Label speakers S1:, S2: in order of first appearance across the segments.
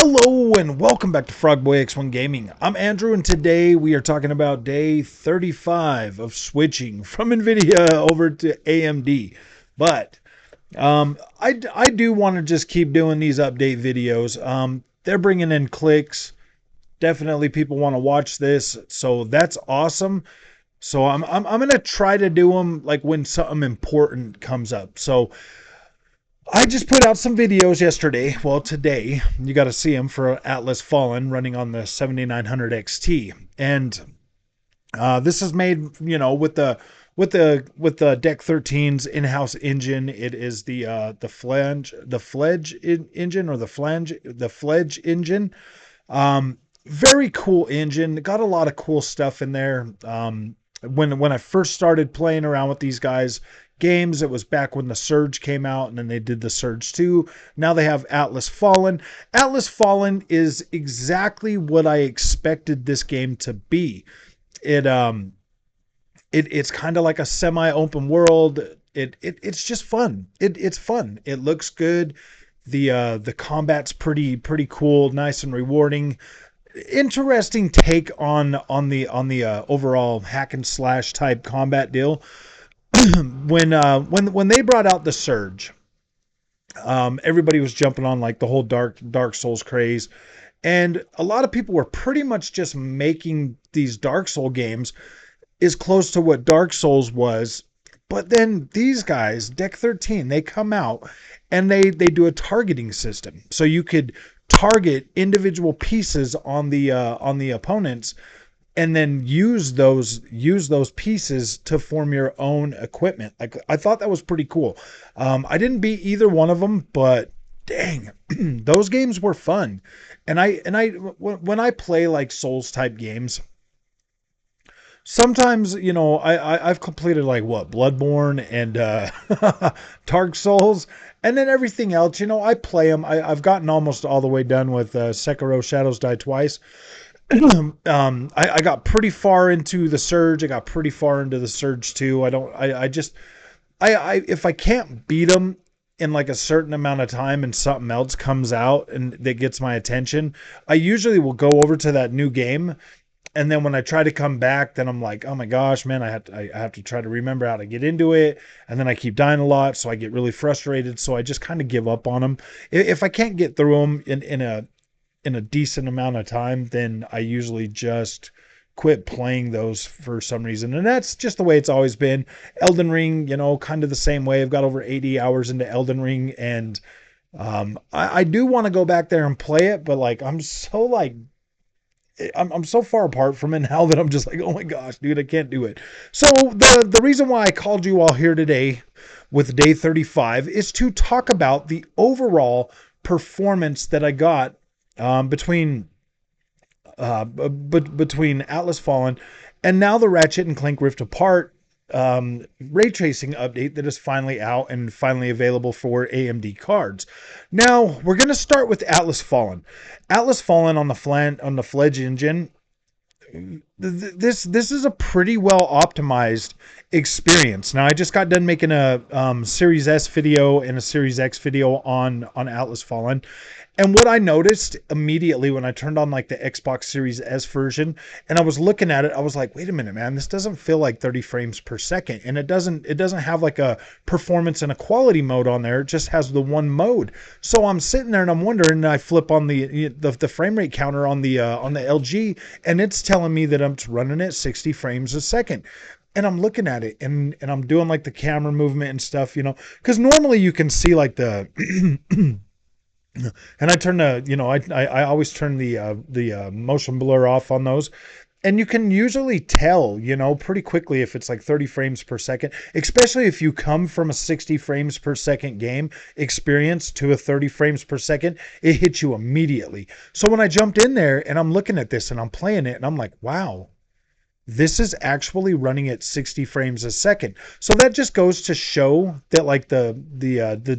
S1: Hello and welcome back to Frogboy X1 Gaming. I'm Andrew and today we are talking about day 35 of switching from Nvidia over to AMD. But I do want to just keep doing these update videos. They're bringing in clicks. Definitely people want to watch this, so that's awesome. So I'm going to try to do them like when something important comes up. So I just put out some videos yesterday. Well, today you got to see them for Atlas Fallen running on the 7900 XT, and this is made, with the Deck 13's in-house engine. It is the fledge engine or the fledge engine. Very cool engine. Got a lot of cool stuff in there. When I first started playing around with these games, it was back when the Surge came out, and then they did the Surge 2. Now they have Atlas Fallen. Atlas Fallen is exactly what I expected this game to be. It's kind of like a semi-open world. It's just fun. It's fun. It looks good. The combat's pretty cool, nice and rewarding. Interesting take on the overall hack and slash type combat deal. when they brought out the Surge, everybody was jumping on like the whole Dark Souls craze, and a lot of people were pretty much just making these Dark Soul games as close to what Dark Souls was. But then these guys, Deck 13, they come out and they do a targeting system, so you could target individual pieces on the opponents, and then use those pieces to form your own equipment. Like, I thought that was pretty cool. I didn't beat either one of them, but dang, those games were fun. And when I play like Souls type games, sometimes, I've completed like Bloodborne and Dark Souls, and then everything else, I play them. I've gotten almost all the way done with Sekiro Shadows Die Twice. I got pretty far into the Surge. I got pretty far into the Surge 2. If I can't beat them in like a certain amount of time and something else comes out and that gets my attention, I usually will go over to that new game. And then when I try to come back, then I'm like, oh my gosh, man, I have to try to remember how to get into it. And then I keep dying a lot, so I get really frustrated. So I just kind of give up on them. If I can't get through them in a decent amount of time, then I usually just quit playing those for some reason. And that's just the way it's always been. Elden Ring, kind of the same way. I've got over 80 hours into Elden Ring, and I do want to go back there and play it, but like I'm so far apart from it now that I'm just like, oh my gosh, dude, I can't do it. So the reason why I called you all here today with day 35 is to talk about the overall performance that I got between Atlas Fallen and now the Ratchet and Clank Rift Apart ray tracing update that is finally out and finally available for AMD cards. Now we're going to start with Atlas Fallen. Atlas Fallen on the Fledge engine. This is a pretty well optimized experience. Now I just got done making a Series S video and a Series X video on Atlas Fallen. And what I noticed immediately when I turned on like the Xbox Series S version and I was looking at it, I was like, wait a minute, man, this doesn't feel like 30 frames per second. And it doesn't have like a performance and a quality mode on there. It just has the one mode. So I'm sitting there and I'm wondering, and I flip on the frame rate counter on the LG, and it's telling me that I'm running at 60 frames a second. And I'm looking at it and I'm doing like the camera movement and stuff, because normally you can see like the and I turn I always turn the motion blur off on those, and you can usually tell, pretty quickly if it's like 30 frames per second, especially if you come from a 60 frames per second game experience to a 30 frames per second, it hits you immediately. So when I jumped in there and I'm looking at this and I'm playing it and I'm like, wow, this is actually running at 60 frames a second. So that just goes to show that like the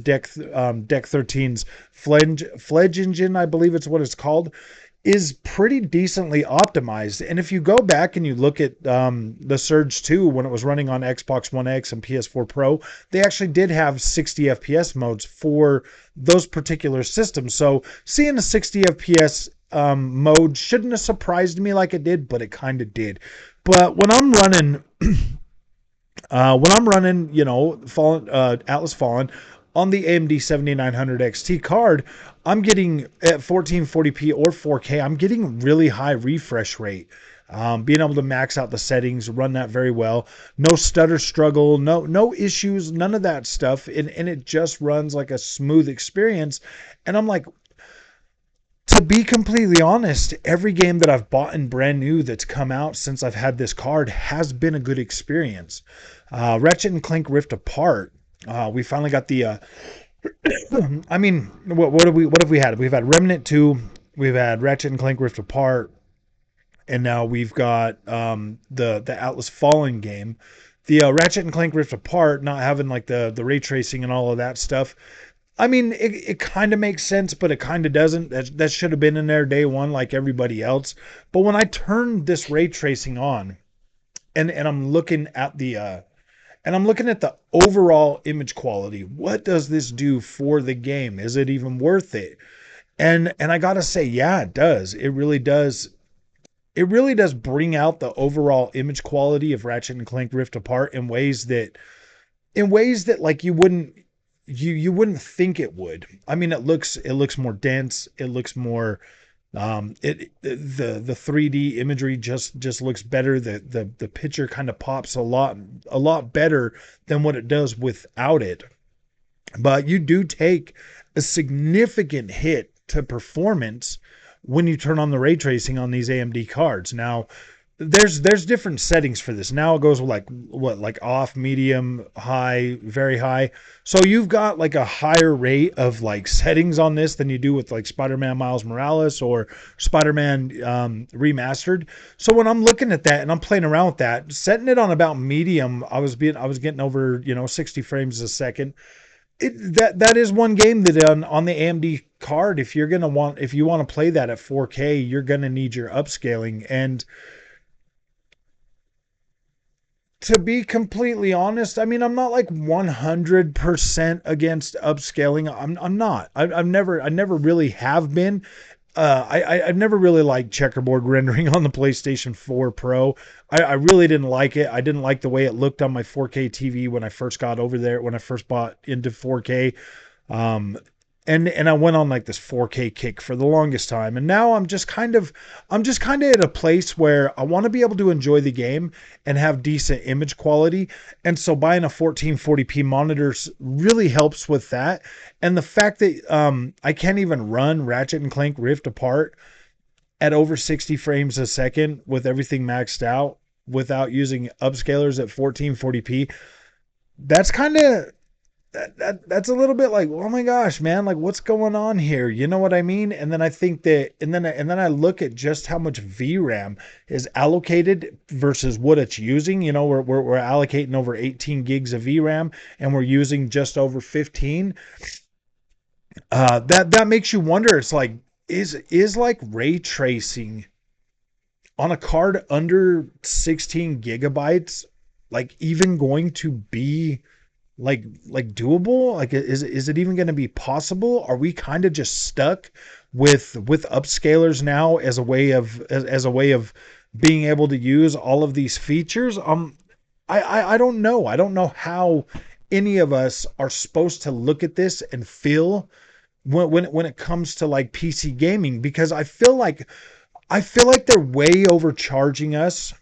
S1: Deck 13's Fledge engine, I believe it's what it's called, is pretty decently optimized. And if you go back and you look at the Surge 2 when it was running on Xbox One X and PS4 Pro, they actually did have 60 FPS modes for those particular systems. So seeing a 60 FPS mode shouldn't have surprised me like it did, but it kind of did. But when I'm running, Fallen Atlas Fallen on the AMD 7900 XT card, I'm getting at 1440p or 4K. I'm getting really high refresh rate. Being able to max out the settings, run that very well. No stutter struggle, no issues, none of that stuff, and it just runs like a smooth experience. And I'm like, to be completely honest, every game that I've bought and brand new that's come out since I've had this card has been a good experience. Ratchet and Clank Rift Apart. We finally got the. I mean, what have we had? We've had Remnant 2. We've had Ratchet and Clank Rift Apart, and now we've got the Atlas Fallen game. The Ratchet and Clank Rift Apart not having like the ray tracing and all of that stuff. I mean, it kind of makes sense, but it kind of doesn't. That should have been in there day one, like everybody else. But when I turn this ray tracing on, and I'm looking at the overall image quality, what does this do for the game? Is it even worth it? And I gotta say, yeah, it does. It really does. It really does bring out the overall image quality of Ratchet and Clank Rift Apart in ways that like you wouldn't think it would. I mean, it looks more dense. It looks more the 3D imagery just looks better. The picture kind of pops a lot better than what it does without it. But you do take a significant hit to performance when you turn on the ray tracing on these AMD cards. Now, there's different settings for this. Now it goes like what, like off, medium, high, very high. So you've got like a higher rate of like settings on this than you do with like Spider-Man Miles Morales or Spider-Man Remastered. So when I'm looking at that and I'm playing around with that, setting it on about medium, I was getting over 60 frames a second. That is one game that on the AMD card, if you want to play that at 4K, you're gonna need your upscaling. And to be completely honest, I mean, I'm not like 100% against upscaling. I'm not. I never really have been. I've never really liked checkerboard rendering on the PlayStation 4 Pro. I really didn't like it. I didn't like the way it looked on my 4K TV when I first got over there, when I first bought into 4K. Um, and I went on like this 4K kick for the longest time. And now I'm just kind of at a place where I want to be able to enjoy the game and have decent image quality. And so buying a 1440p monitor really helps with that. And the fact that I can't even run Ratchet and Clank Rift Apart at over 60 frames a second with everything maxed out without using upscalers at 1440p, that's kind of that's a little bit like, oh my gosh, man, like what's going on here? You know what I mean? And then I think that, and then I look at just how much VRAM is allocated versus what it's using. We're allocating over 18 gigs of VRAM and we're using just over 15. That makes you wonder. It's like, is like ray tracing on a card under 16 gigabytes, like even going to be like doable? Like is it even going to be possible? Are we kind of just stuck with upscalers now as a way of being able to use all of these features? I don't know. I don't know how any of us are supposed to look at this and feel when it comes to like PC gaming, because I feel like they're way overcharging us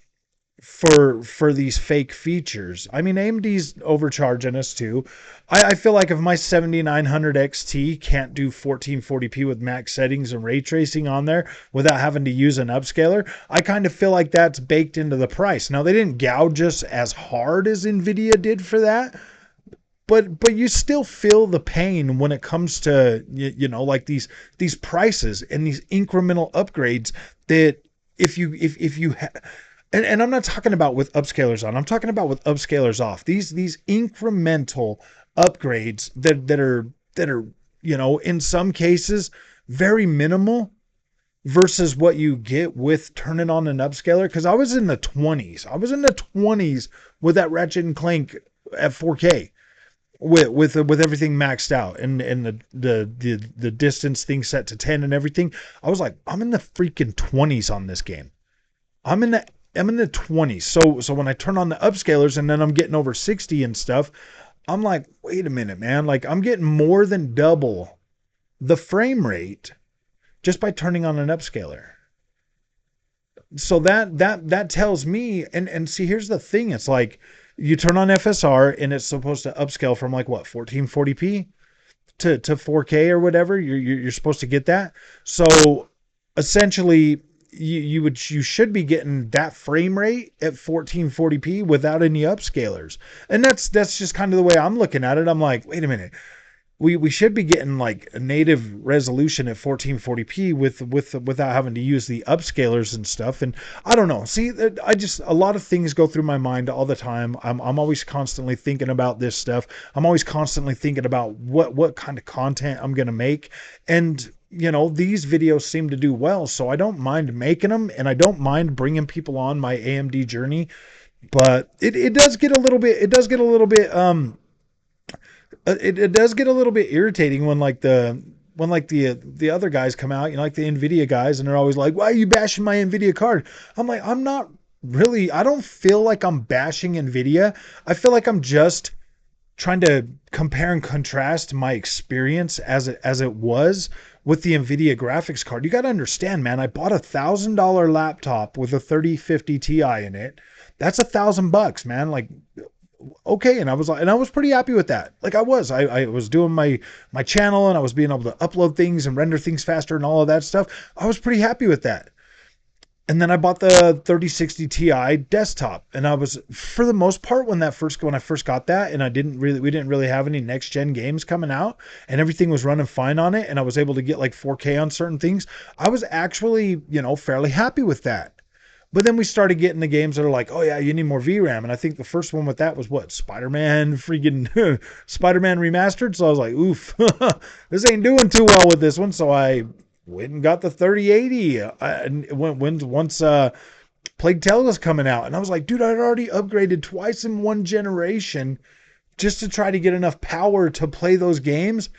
S1: for these fake features. I mean, AMD's overcharging us too. I feel like if my 7900 XT can't do 1440p with max settings and ray tracing on there without having to use an upscaler, I kind of feel like that's baked into the price. Now, they didn't gouge us as hard as Nvidia did for that, but you still feel the pain when it comes to like these prices and these incremental upgrades that if you and I'm not talking about with upscalers on. I'm talking about with upscalers off. These incremental upgrades that are in some cases very minimal, versus what you get with turning on an upscaler. Because I was in the 20s. I was in the 20s with that Ratchet and Clank at 4K with everything maxed out and the distance thing set to 10 and everything. I was like, I'm in the freaking 20s on this game. I'm in the I'm in the 20s. So when I turn on the upscalers and then I'm getting over 60 and stuff, I'm like, wait a minute, man. Like I'm getting more than double the frame rate just by turning on an upscaler. So that tells me, and see, here's the thing. It's like you turn on FSR and it's supposed to upscale from like what, 1440p to 4K or whatever. You're supposed to get that. So essentially you should be getting that frame rate at 1440p without any upscalers. And that's just kind of the way I'm looking at it. I'm like, wait a minute, we should be getting like a native resolution at 1440p without having to use the upscalers and stuff. And I don't know. See, I just, a lot of things go through my mind all the time. I'm always constantly thinking about this stuff. I'm always constantly thinking about what kind of content I'm going to make. And you know, these videos seem to do well, so I don't mind making them, and I don't mind bringing people on my AMD journey. But it does get a little bit, it does get a little bit irritating when the other guys come out, you know, like the Nvidia guys, and they're always like, why are you bashing my Nvidia card? I'm like, I'm not really, I don't feel like I'm bashing Nvidia. I feel like I'm just trying to compare and contrast my experience as it was with the Nvidia graphics card. You got to understand, man, I bought $1,000 laptop with a 3050 Ti in it. That's $1,000, man. Like, okay. And I was like, and I was pretty happy with that. Like I was doing my channel and I was being able to upload things and render things faster and all of that stuff. I was pretty happy with that. And then I bought the 3060 Ti desktop, and I was, for the most part, when I first got that, and we didn't really have any next gen games coming out, and everything was running fine on it, and I was able to get like 4K on certain things. I was actually, you know, fairly happy with that. But then we started getting the games that are like, oh yeah, you need more VRAM. And I think the first one with that was what, Spider-Man freaking Spider-Man remastered. So I was like, oof, this ain't doing too well with this one. So I went and got the 3080 once Plague Tale was coming out. And I was like, dude, I'd already upgraded twice in one generation just to try to get enough power to play those games.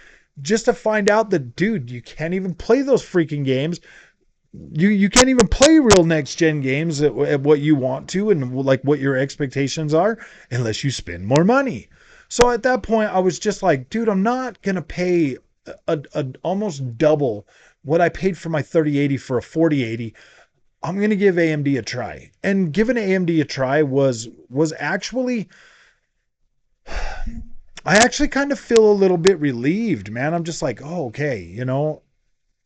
S1: Just to find out that, dude, you can't even play those freaking games. You can't even play real next gen games at what you want to and like what your expectations are unless you spend more money. So at that point I was just like, dude, I'm not going to pay a almost double what I paid for my 3080 for a 4080. I'm going to give AMD a try. And giving AMD a try was actually, I actually kind of feel a little bit relieved, man. I'm just like, oh, okay, you know,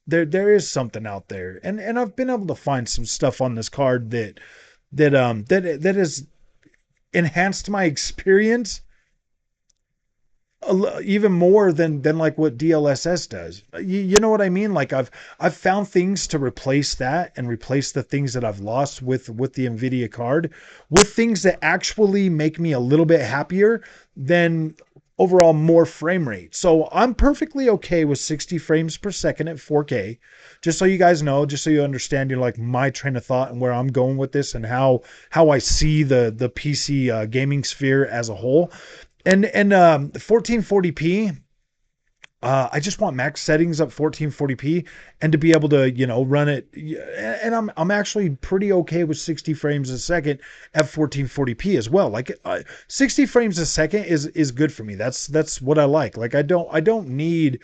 S1: there is something out there, and I've been able to find some stuff on this card that has enhanced my experience even more than like what DLSS does. You know what I mean? Like I've found things to replace that and replace the things that I've lost with the Nvidia card with things that actually make me a little bit happier than overall more frame rate. So I'm perfectly okay with 60 frames per second at 4K. Just so you guys know, just so you understand, you know, like my train of thought and where I'm going with this and how I see the PC gaming sphere as a whole. And 1440p, I just want max settings up 1440p and to be able to, you know, run it. And I'm actually pretty okay with 60 frames a second at 1440p as well. Like 60 frames a second is good for me. That's what I like. Like I don't need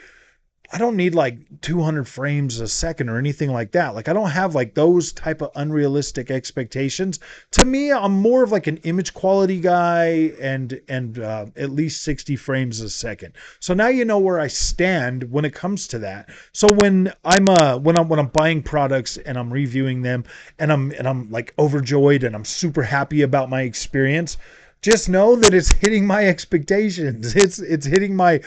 S1: like 200 frames a second or anything like that. Like I don't have like those type of unrealistic expectations. To me, I'm more of like an image quality guy and at least 60 frames a second. So now you know where I stand when it comes to that. So when I'm buying products and I'm reviewing them and I'm like overjoyed and I'm super happy about my experience, just know that it's hitting my expectations. It's hitting my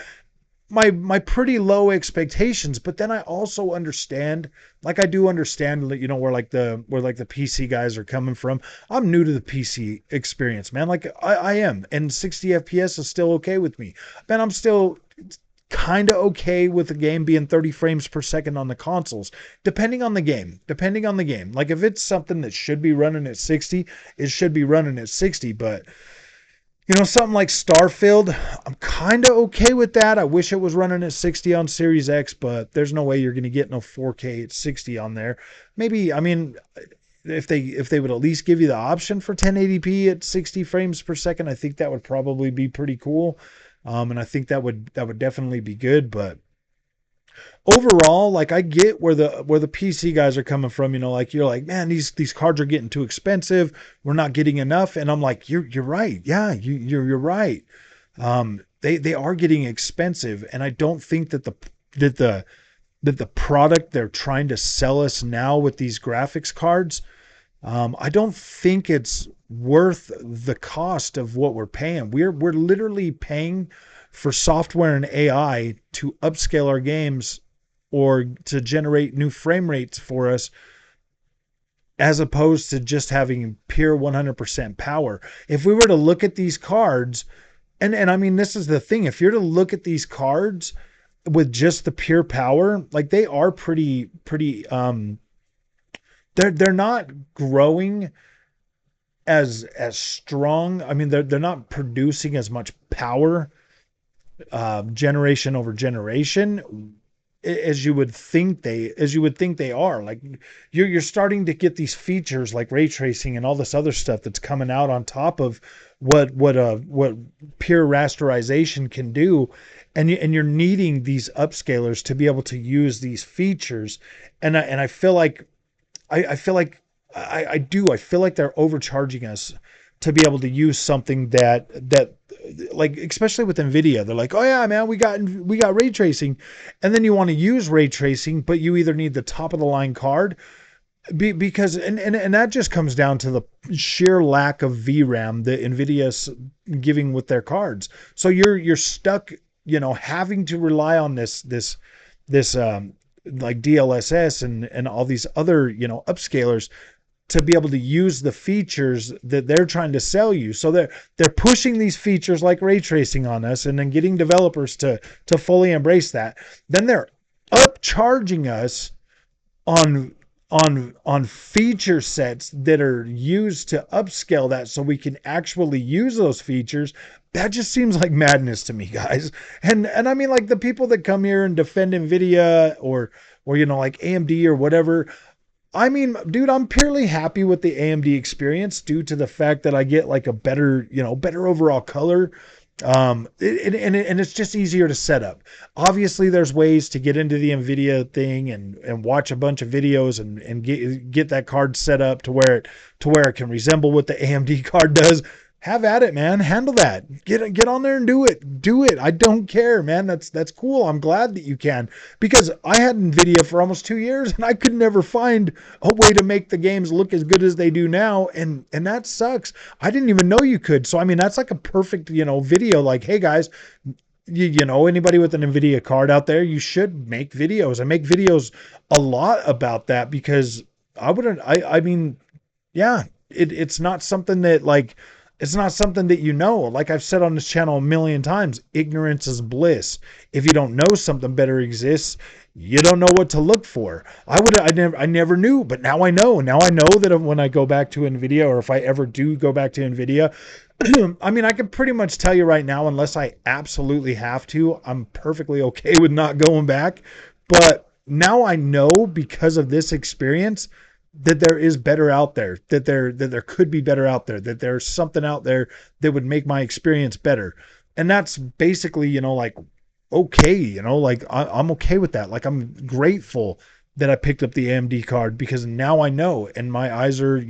S1: pretty low expectations. But then I also understand, like I do understand, you know, where the PC guys are coming from. I'm new to the PC experience, man. Like I am, and 60 FPS is still okay with me. Man, I'm still kind of okay with the game being 30 frames per second on the consoles, depending on the game. Depending on the game. Like if it's something that should be running at 60, it should be running at 60. But something like Starfield, I'm kind of okay with that. I wish it was running at 60 on Series X, but there's no way you're going to get no 4K at 60 on there. Maybe, I mean, if they would at least give you the option for 1080p at 60 frames per second, I think that would probably be pretty cool. And I think that would definitely be good. But overall, like I get where the PC guys are coming from. Like you're like, man, these cards are getting too expensive. We're not getting enough. And I'm like, you're right. Yeah, you're right. They are getting expensive, and I don't think that the that the product they're trying to sell us now with these graphics cards, I don't think it's worth the cost of what we're paying. We're literally paying for software and AI to upscale our games or to generate new frame rates for us, as opposed to just having pure 100% power. If we were to look at these cards, and I mean, this is the thing, if you're to look at these cards with just the pure power, like they are pretty they're not growing as strong. I mean, they're not producing as much power generation over generation as you would think they are. Like you're starting to get these features like ray tracing and all this other stuff that's coming out on top of what pure rasterization can do, and you're needing these upscalers to be able to use these features. And I feel like I feel like I feel like they're overcharging us to be able to use something that like, especially with Nvidia. They're like, oh yeah, man, we got ray tracing, and then you want to use ray tracing, but you either need the top of the line card, because and that just comes down to the sheer lack of VRAM that Nvidia's giving with their cards. So you're stuck, having to rely on this like DLSS and all these other upscalers to be able to use the features that they're trying to sell you. So they're pushing these features like ray tracing on us, and then getting developers to fully embrace that. Then they're upcharging us on feature sets that are used to upscale that so we can actually use those features. That just seems like madness to me, guys. And I mean, like the people that come here and defend Nvidia or like AMD or whatever. I mean, dude, I'm purely happy with the AMD experience due to the fact that I get like a better overall color. And it's just easier to set up. Obviously, there's ways to get into the Nvidia thing and watch a bunch of videos and get that card set up to where it can resemble what the AMD card does. Have at it, man. Handle that. Get on there and do it. Do it. I don't care, man. That's cool. I'm glad that you can, because I had Nvidia for almost 2 years and I could never find a way to make the games look as good as they do now, and that sucks. I didn't even know you could. So I mean, that's like a perfect video. Like, hey guys, anybody with an Nvidia card out there, you should make videos. I make videos a lot about that, because I mean, yeah, it's not something that like, it's not something that like I've said on this channel a million times, ignorance is bliss. If you don't know something better exists, you don't know what to look for. I never knew, but now I know. Now I know that when I go back to Nvidia, or if I ever do go back to Nvidia, I mean, I can pretty much tell you right now, unless I absolutely have to, I'm perfectly okay with not going back. But now I know, because of this experience, that there is better out there, that there could be better out there, that there's something out there that would make my experience better. And that's basically, like, okay, like I'm okay with that. Like, I'm grateful that I picked up the AMD card, because now I know, and my eyes are,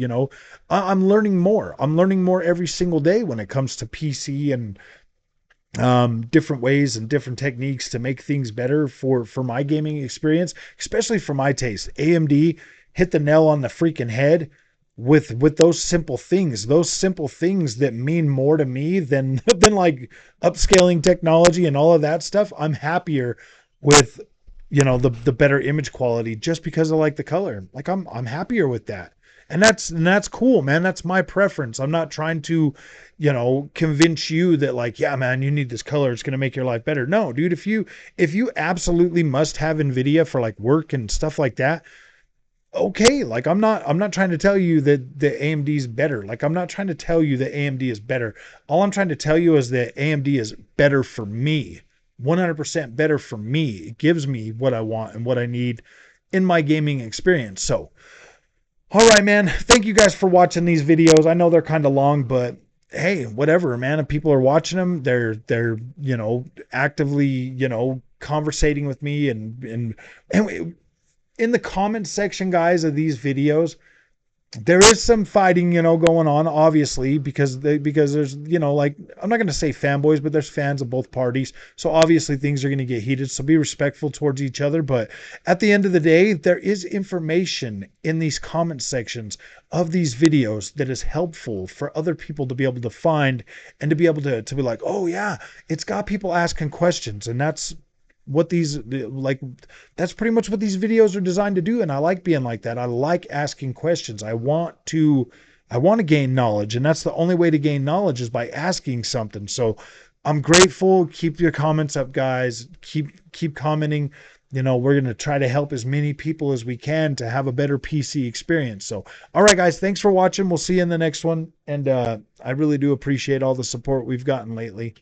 S1: I'm learning more. I'm learning more every single day when it comes to PC and different ways and different techniques to make things better for my gaming experience, especially for my taste. AMD hit the nail on the freaking head with those simple things that mean more to me than than like upscaling technology and all of that stuff. I'm happier with the better image quality, just because I like the color. Like I'm happier with that. And that's cool, man. That's my preference. I'm not trying to, convince you that like, yeah, man, you need this color. It's going to make your life better. No, dude, if you absolutely must have Nvidia for like work and stuff like that, okay, like I'm not trying to tell you that the AMD is better. Like I'm not trying to tell you that AMD is better. All I'm trying to tell you is that AMD is better for me. 100% better for me. It gives me what I want and what I need in my gaming experience. So, all right, man. Thank you guys for watching these videos. I know they're kind of long, but hey, whatever, man. If people are watching them, they're actively, conversating with me and in the comment section, guys, of these videos, there is some fighting, going on, obviously, because there's, like, I'm not going to say fanboys, but there's fans of both parties. So obviously things are going to get heated. So be respectful towards each other. But at the end of the day, there is information in these comment sections of these videos that is helpful for other people to be able to find and to be able to be like, oh yeah, it's got people asking questions. And what these like that's pretty much what these videos are designed to do. And I like being like that. I like asking questions. I want to gain knowledge, and that's the only way to gain knowledge is by asking something. So I'm grateful. Keep your comments up, guys. Keep commenting. We're going to try to help as many people as we can to have a better PC experience. So all right, guys, thanks for watching. We'll see you in the next one. And I really do appreciate all the support we've gotten lately.